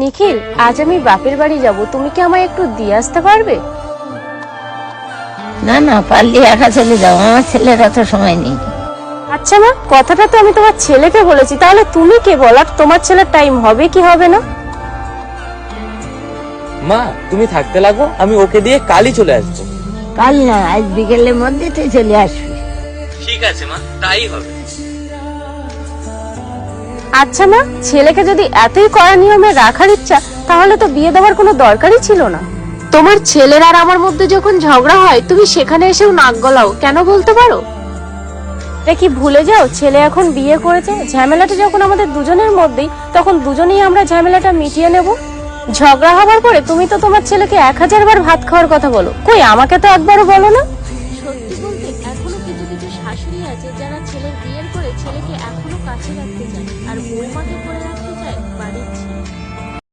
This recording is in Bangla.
নিখিল, আজ আমি বাপের বাড়ি যাব, তুমি কি আমায় একটু দিয়ে আসতে পারবে? না না, পারলে একা চলে যাও, আমার ছেলের এত সময় নেই। আচ্ছা মা, কথাটা তো আমি তোমার ছেলেকে বলেছি, তাহলে তুমি কে বলার তোমার ছেলের টাইম হবে কি হবে না? মা তুমি থাকতে লাগো, আমি ওকে দিয়ে কালই চলে আসবো। কাল না, আজ বিকেলের মধ্যে তুই চলে আসবি। ঠিক আছে মা, তাই হবে। আচ্ছা মা, ছেলেকে যদি এতই কড়া নিয়মে রাখার ইচ্ছা, তাহলে তো বিয়ে দেওয়ার কোনো দরকারই ছিল না। তোমার ছেলের আর আমার মধ্যে যখন ঝগড়া হয়, তুমি সেখানে এসেও নাক গলাও কেন বলতে পারো? এটা কি ভুলে যাও, ছেলে এখন বিয়ে করেছে, ঝামেলাটা যখন আমাদের দুজনের মধ্যেই, তখন দুজনেই আমরা ঝামেলাটা মিটিয়ে নেব। ঝগড়া হবার পরে তুমি তো তোমার ছেলেকে 1000 বার ভাত খাওয়ার কথা বলো, কই আমাকে তো একবারও বলো না।